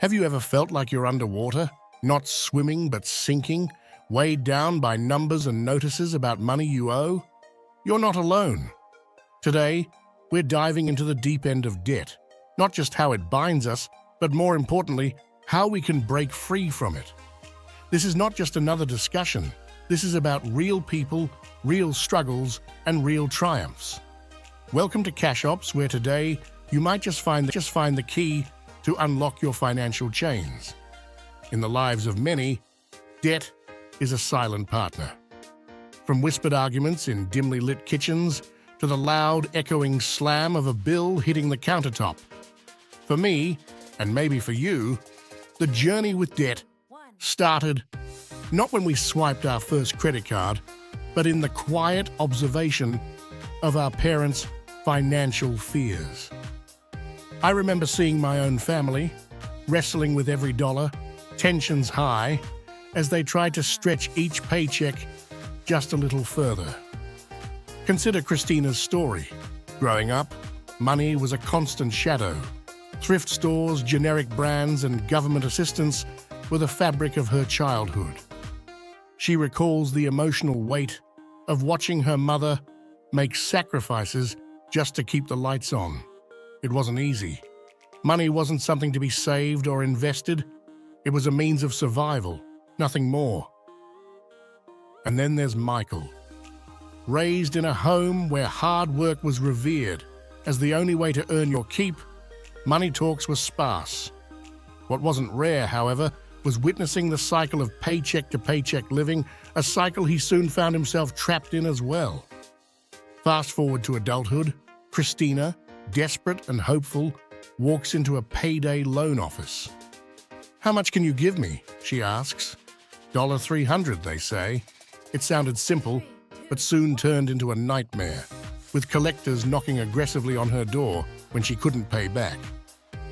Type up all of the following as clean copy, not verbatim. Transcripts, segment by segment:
Have you ever felt like you're underwater, not swimming but sinking, weighed down by numbers and notices about money you owe? You're not alone. Today, we're diving into the deep end of debt, not just how it binds us, but more importantly, how we can break free from it. This is not just another discussion. This is about real people, real struggles, and real triumphs. Welcome to Cash Ops, where today you might just find the key to unlock your financial chains. In the lives of many, debt is a silent partner. From whispered arguments in dimly lit kitchens to the loud, echoing slam of a bill hitting the countertop. For me, and maybe for you, the journey with debt started not when we swiped our first credit card, but in the quiet observation of our parents' financial fears. I remember seeing my own family wrestling with every dollar, tensions high, as they tried to stretch each paycheck just a little further. Consider Christina's story. Growing up, money was a constant shadow. Thrift stores, generic brands, and government assistance were the fabric of her childhood. She recalls the emotional weight of watching her mother make sacrifices just to keep the lights on. It wasn't easy. Money wasn't something to be saved or invested. It was a means of survival, nothing more. And then there's Michael. Raised in a home where hard work was revered as the only way to earn your keep, money talks were sparse. What wasn't rare, however, was witnessing the cycle of paycheck-to-paycheck living, a cycle he soon found himself trapped in as well. Fast forward to adulthood, Christina, desperate and hopeful, walks into a payday loan office. "How much can you give me?" she asks. $300, they say. It sounded simple, but soon turned into a nightmare, with collectors knocking aggressively on her door when she couldn't pay back.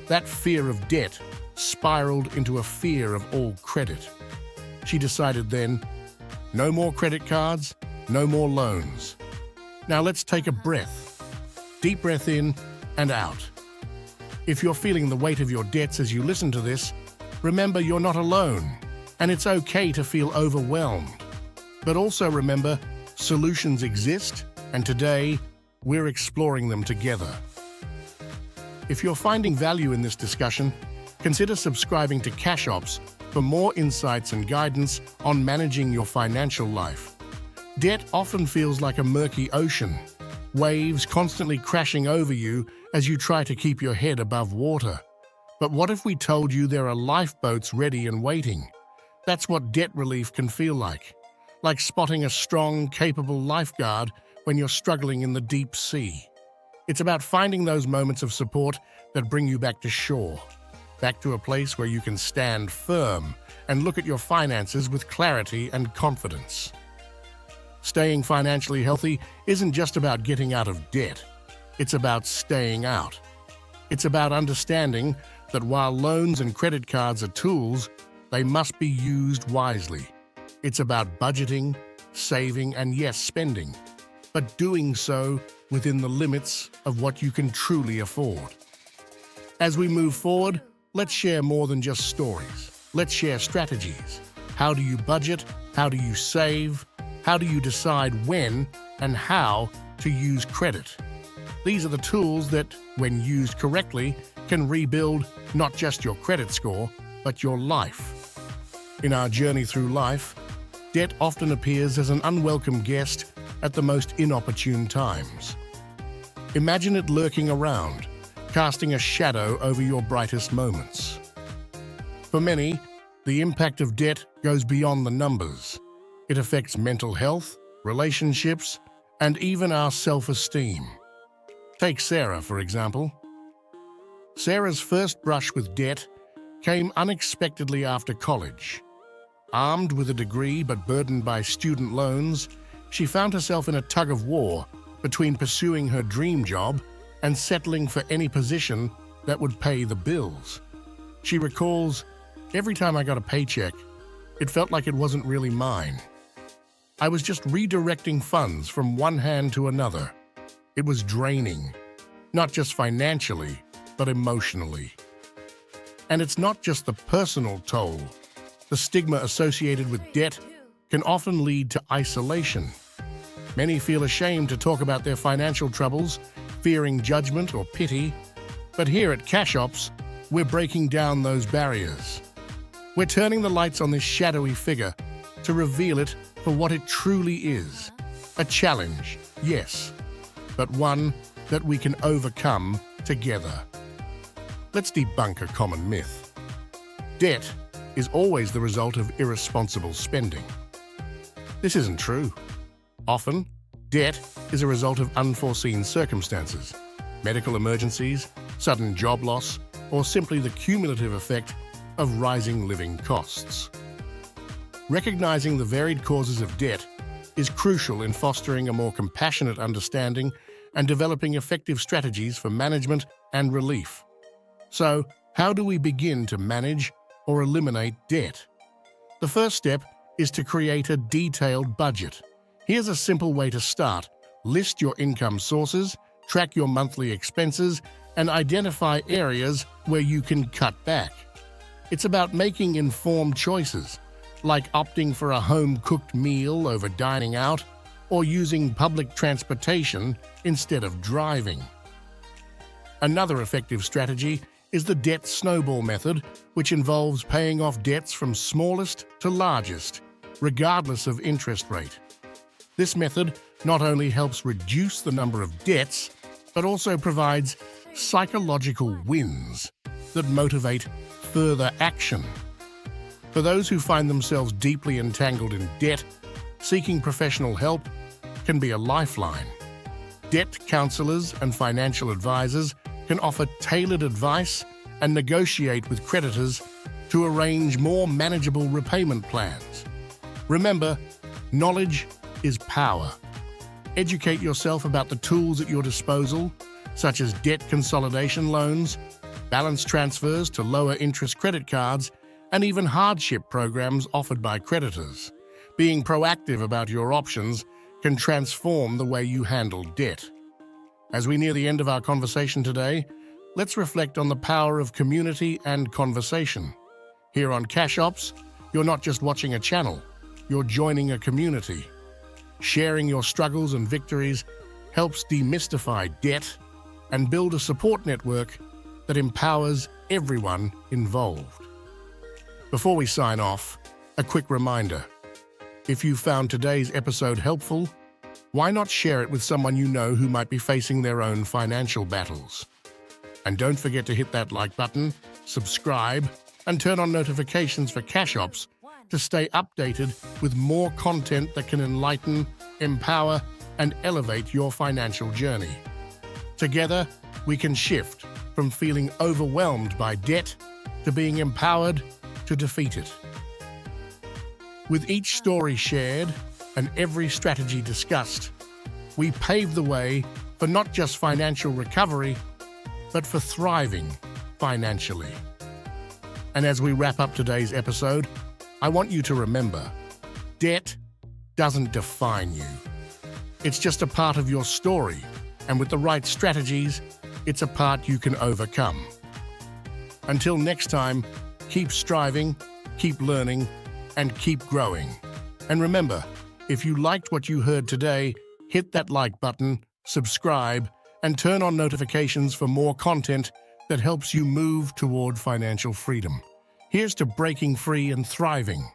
That fear of debt spiraled into a fear of all credit. She decided then, no more credit cards, no more loans. Now let's take a breath. Deep breath in and out. If you're feeling the weight of your debts as you listen to this, remember you're not alone, and it's okay to feel overwhelmed. But also remember, solutions exist, and today, we're exploring them together. If you're finding value in this discussion, consider subscribing to Cash Ops for more insights and guidance on managing your financial life. Debt often feels like a murky ocean, waves constantly crashing over you as you try to keep your head above water. But what if we told you there are lifeboats ready and waiting? That's what debt relief can feel like spotting a strong, capable lifeguard when you're struggling in the deep sea. It's about finding those moments of support that bring you back to shore, back to a place where you can stand firm and look at your finances with clarity and confidence. Staying financially healthy isn't just about getting out of debt. It's about staying out. It's about understanding that while loans and credit cards are tools, they must be used wisely. It's about budgeting, saving, and yes, spending, but doing so within the limits of what you can truly afford. As we move forward, let's share more than just stories. Let's share strategies. How do you budget? How do you save? How do you decide when and how to use credit? These are the tools that, when used correctly, can rebuild not just your credit score, but your life. In our journey through life, debt often appears as an unwelcome guest at the most inopportune times. Imagine it lurking around, casting a shadow over your brightest moments. For many, the impact of debt goes beyond the numbers. It affects mental health, relationships, and even our self-esteem. Take Sarah, for example. Sarah's first brush with debt came unexpectedly after college. Armed with a degree but burdened by student loans, she found herself in a tug-of-war between pursuing her dream job and settling for any position that would pay the bills. She recalls, "Every time I got a paycheck, it felt like it wasn't really mine. I was just redirecting funds from one hand to another. It was draining, not just financially, but emotionally." And it's not just the personal toll. The stigma associated with debt can often lead to isolation. Many feel ashamed to talk about their financial troubles, fearing judgment or pity. But here at Cash Ops, we're breaking down those barriers. We're turning the lights on this shadowy figure to reveal it for what it truly is. A challenge, yes, but one that we can overcome together. Let's debunk a common myth. Debt is always the result of irresponsible spending. This isn't true. Often, debt is a result of unforeseen circumstances, medical emergencies, sudden job loss, or simply the cumulative effect of rising living costs. Recognizing the varied causes of debt is crucial in fostering a more compassionate understanding and developing effective strategies for management and relief. So, how do we begin to manage or eliminate debt? The first step is to create a detailed budget. Here's a simple way to start. List your income sources, track your monthly expenses, and identify areas where you can cut back. It's about making informed choices, like opting for a home-cooked meal over dining out or using public transportation instead of driving. Another effective strategy is the debt snowball method, which involves paying off debts from smallest to largest, regardless of interest rate. This method not only helps reduce the number of debts, but also provides psychological wins that motivate further action. For those who find themselves deeply entangled in debt, seeking professional help can be a lifeline. Debt counselors and financial advisors can offer tailored advice and negotiate with creditors to arrange more manageable repayment plans. Remember, knowledge is power. Educate yourself about the tools at your disposal, such as debt consolidation loans, balance transfers to lower interest credit cards, and even hardship programs offered by creditors. Being proactive about your options can transform the way you handle debt. As we near the end of our conversation today, let's reflect on the power of community and conversation. Here on Cash Ops, you're not just watching a channel, you're joining a community. Sharing your struggles and victories helps demystify debt and build a support network that empowers everyone involved. Before we sign off, a quick reminder. If you found today's episode helpful, why not share it with someone you know who might be facing their own financial battles? And don't forget to hit that like button, subscribe, and turn on notifications for Cash Ops to stay updated with more content that can enlighten, empower, and elevate your financial journey. Together, we can shift from feeling overwhelmed by debt to being empowered to defeat it. With each story shared and every strategy discussed, we pave the way for not just financial recovery, but for thriving financially. And as we wrap up today's episode, I want you to remember, debt doesn't define you. It's just a part of your story, and with the right strategies, it's a part you can overcome. Until next time, keep striving, keep learning, and keep growing. And remember, if you liked what you heard today, hit that like button, subscribe, and turn on notifications for more content that helps you move toward financial freedom. Here's to breaking free and thriving.